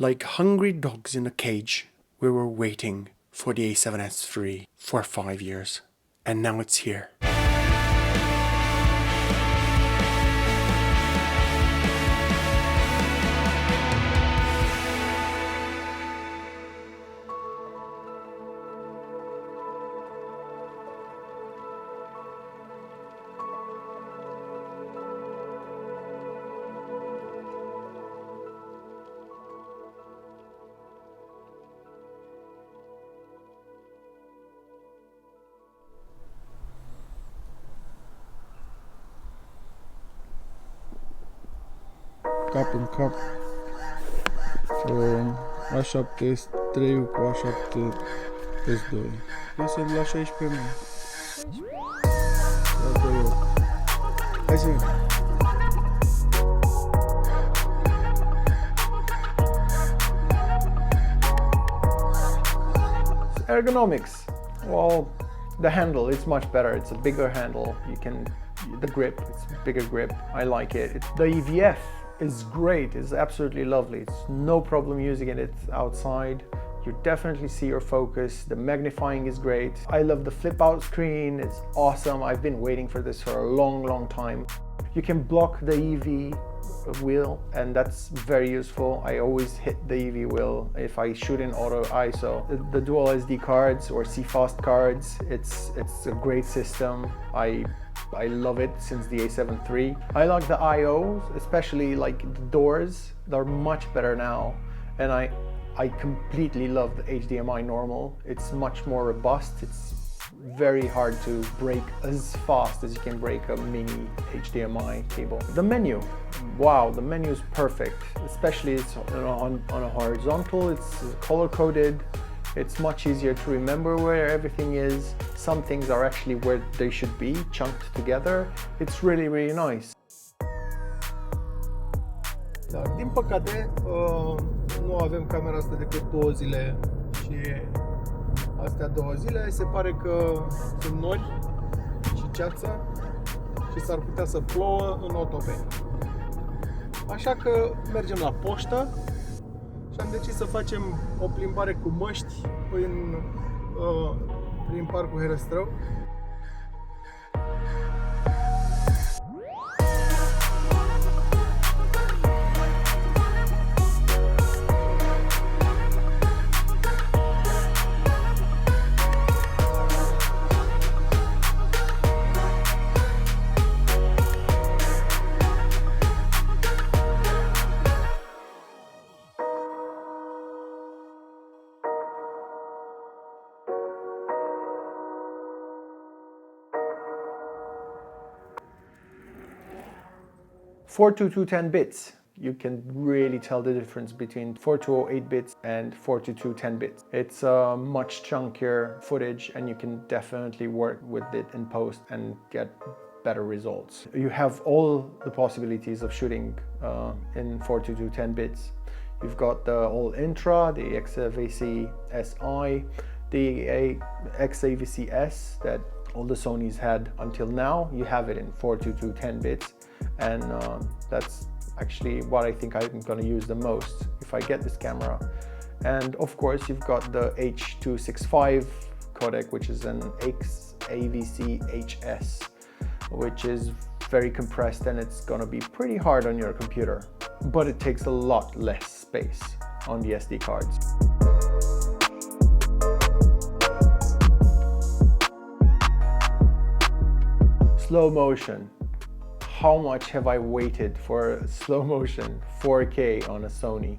Like hungry dogs in a cage, we were waiting for the a7S III for 5 years, and now it's here. Cap în cap. A7 S3 cu A7 S2. Lasă-l la 16 mii. Hai să vedem. Ergonomics. Well, the handle, it's much better. It's a bigger handle. The grip, it's a bigger grip. I like it. The EVF is great. It's absolutely lovely. It's no problem using it outside. You definitely see your focus. The magnifying is great. I love the flip out screen. It's awesome. I've been waiting for this for a long time. You can block the EV wheel, and that's very useful. I always hit the EV wheel if I shoot in auto ISO. The dual SD cards or CFast cards, it's a great system. I love it since the a7 III. I like the IOs, especially like the doors. They're much better now, and I completely love the HDMI normal. It's much more robust. It's very hard to break as fast as you can break a mini HDMI cable. The menu, wow, the menu is perfect. Especially it's on a horizontal. It's color coded. It's much easier to remember where everything is. Some things are actually where they should be, chunked together. It's really nice. Dar, din păcate, nu avem camera asta decât 2 zile și astea 2 zile se pare că sunt nori și ceață și s-ar putea să plouă în Otopeni. Așa că mergem la poștă și am decis să facem o plimbare cu măști prin parcul Herăstrău. For 42210 bits, you can really tell the difference between 4208 bits and 42210 bits. It's a much chunkier footage, and you can definitely work with it in post and get better results. You have all the possibilities of shooting in 42210 bits. You've got the all intra, the a7siii, the a7S that all the Sonys had until now. You have it in 42210 bits. And that's actually what I think I'm going to use the most if I get this camera. And of course you've got the H.265 codec, which is an a7siii, which is very compressed, and it's going to be pretty hard on your computer, but it takes a lot less space on the SD cards. Slow motion. How much have I waited for slow motion 4K on a Sony?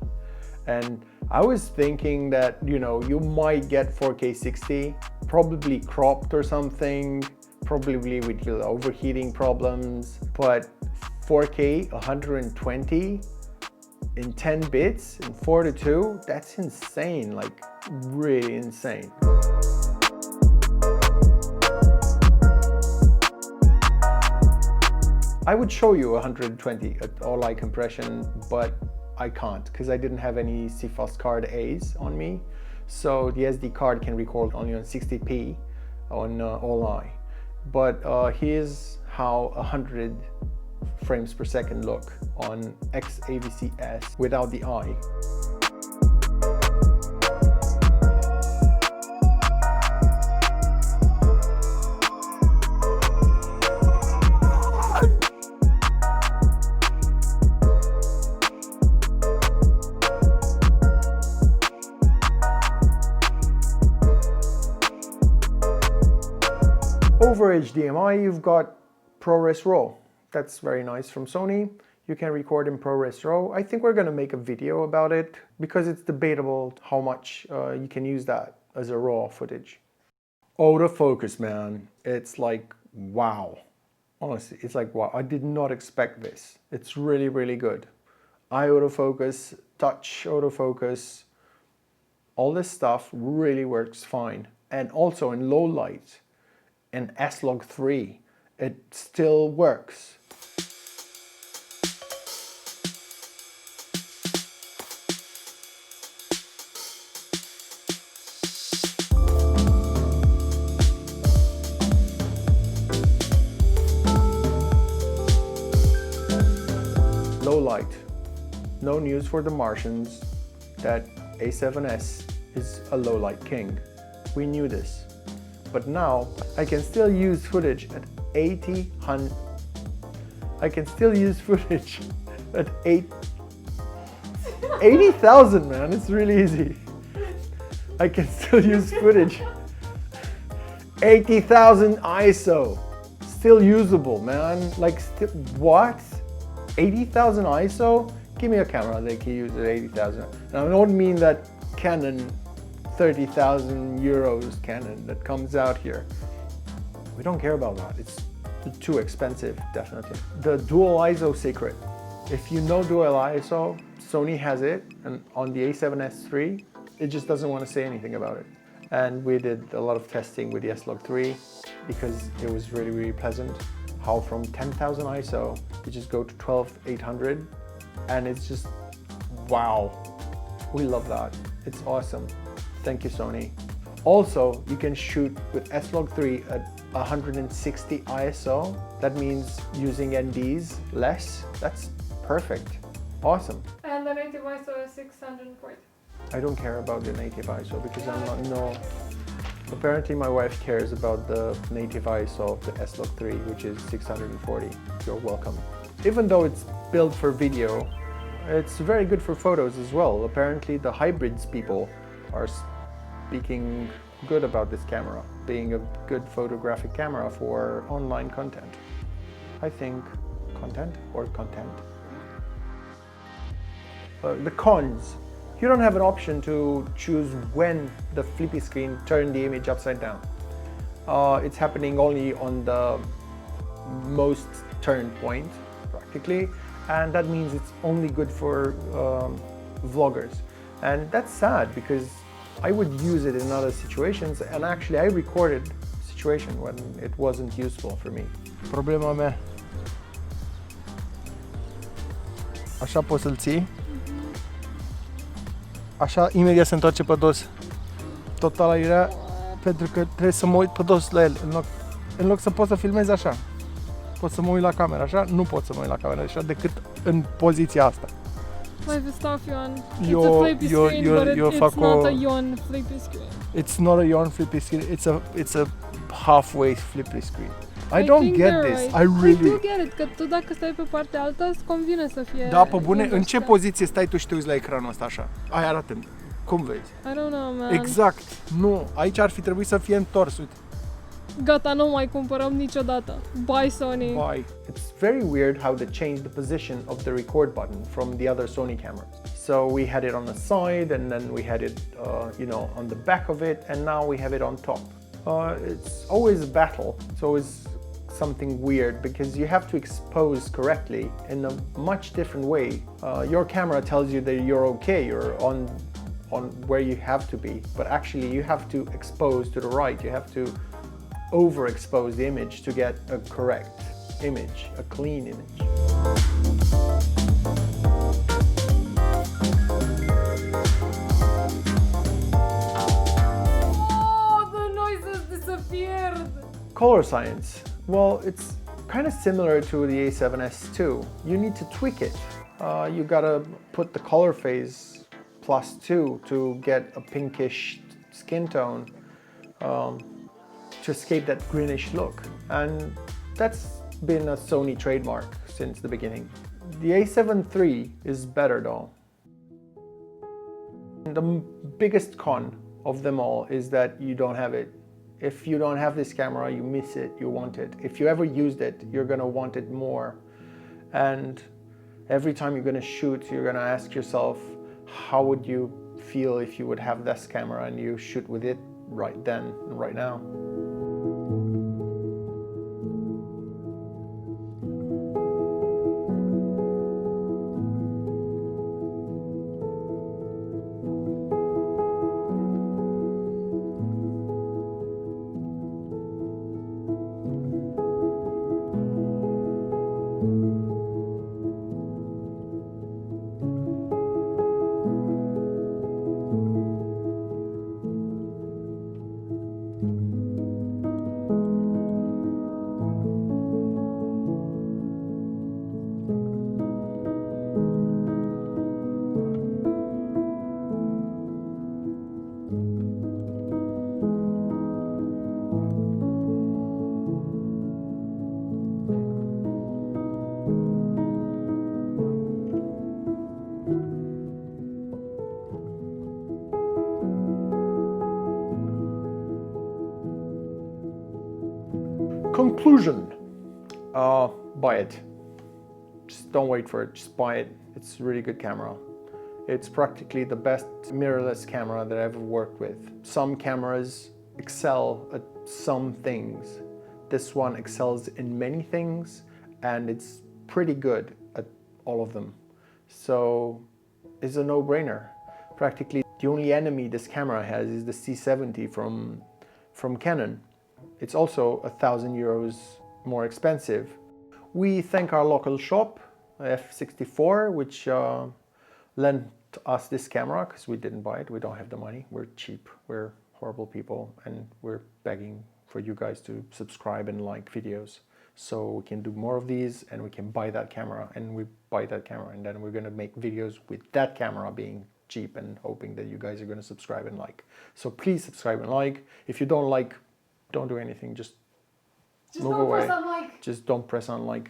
And I was thinking that, you know, you might get 4K 60, probably cropped or something, probably with overheating problems, but 4K 120 in 10 bits in 4:2, that's insane, like really insane. I would show you 120 at all-eye compression, but I can't because I didn't have any CFast card A's on me. So the SD card can record only on 60p on all-eye. But here's how 100 frames per second look on a7S without the eye. Over HDMI, you've got ProRes RAW. That's very nice from Sony. You can record in ProRes RAW. I think we're going to make a video about it because it's debatable how much you can use that as a RAW footage. Autofocus, man. It's like, wow. Honestly, it's like, wow. I did not expect this. It's really, really good. Eye autofocus, touch autofocus, all this stuff really works fine. And also in low light and S-Log3, it still works. Low light. No news for the Martians that A7S is a low light king. We knew this. But now I can still use footage at 80,000. I can still use footage at 80,000, man. It's really easy. I can still use footage. 80,000 ISO. Still usable, man. Like, what? 80,000 ISO? Give me a camera that can use at 80,000. And I don't mean that Canon 30,000 euros Canon that comes out here. We don't care about that. It's too expensive, definitely. The dual ISO secret. If you know dual ISO, Sony has it, and on the A7S III, it just doesn't want to say anything about it. And we did a lot of testing with the S-Log3 because it was really, really pleasant. How from 10,000 ISO, you just go to 12,800, and it's just, wow. We love that. It's awesome. Thank you, Sony. Also, you can shoot with S-Log3 at 160 ISO. That means using NDs less. That's perfect. Awesome. And the native ISO is 640. I don't care about the native ISO because I'm not, no. Apparently my wife cares about the native ISO of the S-Log3, which is 640. You're welcome. Even though it's built for video, it's very good for photos as well. Apparently the hybrids people are speaking good about this camera, being a good photographic camera for online content. I think content or content. The cons. You don't have an option to choose when the flippy screen turns the image upside down. It's happening only on the most turn point, practically, and that means it's only good for vloggers. And that's sad because I would use it in other situations, and actually I recorded a situation when it wasn't useful for me. Problema mea. Așa poți să-l ții. Așa, imediat se întoarce pe dos. Total aiurea, pentru că trebuie să mă uit pe dos la el. În loc să pot să filmez așa. Pot să mă uit la cameră așa, nu pot să mă uit la cameră așa decât în poziția asta. Life is tough, Ion. It's a flippy screen, but it's not a Ion flippy screen. It's not a Ion flippy screen, it's a halfway flippy screen. I don't get this. Right. I really... I do get it, că tu dacă stai pe partea altă, îți convine să fie... Da, pe bune, în ce poziție stai tu și te uiți la ecranul ăsta așa? Ai, arată-mi. Cum vezi? I don't know, man. Exact. Nu, aici ar fi trebuit să fie întors, uite. Gata, nu mai cumpărăm niciodată. Bye, Sony. Bye. It's very weird how they changed the position of the record button from the other Sony cameras. So we had it on the side, and then we had it, you know, on the back of it, and now we have it on top. It's always a battle. It's always something weird because you have to expose correctly in a much different way. Your camera tells you that you're okay, you're on where you have to be, but actually you have to expose to the right. You have to overexpose the image to get a correct image, a clean image. Oh, the noises disappeared! Color science. Well, it's kind of similar to the A7S II. You need to tweak it. You gotta put the color phase +2 to get a pinkish skin tone to escape that greenish look. And that's been a Sony trademark since the beginning. The A7 III is better though. The biggest con of them all is that you don't have it If you don't have this camera, you miss it, you want it. If you ever used it, you're gonna want it more. And every time you're gonna shoot, you're gonna ask yourself, how would you feel if you would have this camera and you shoot with it right then and right now? Conclusion, buy it. Just don't wait for it, just buy it. It's a really good camera. It's practically the best mirrorless camera that I've ever worked with. Some cameras excel at some things. This one excels in many things and it's pretty good at all of them. So it's a no-brainer. Practically the only enemy this camera has is the C70 from Canon. It's also €1,000 more expensive. We thank our local shop, F64, which lent us this camera because we didn't buy it. We don't have the money. We're cheap. We're horrible people, and we're begging for you guys to subscribe and like videos so we can do more of these and we can buy that camera, and we buy that camera, and then we're going to make videos with that camera being cheap and hoping that you guys are going to subscribe and like. So please subscribe and like. If you don't like, don't do anything, just move away. Press unlike. Just don't press unlike,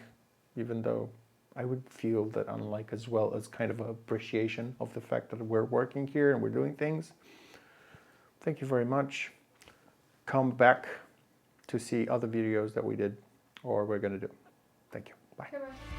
even though I would feel that unlike as well as kind of an appreciation of the fact that we're working here and we're doing things. Thank you very much. Come back to see other videos that we did or we're gonna do. Thank you. Bye. Bye-bye.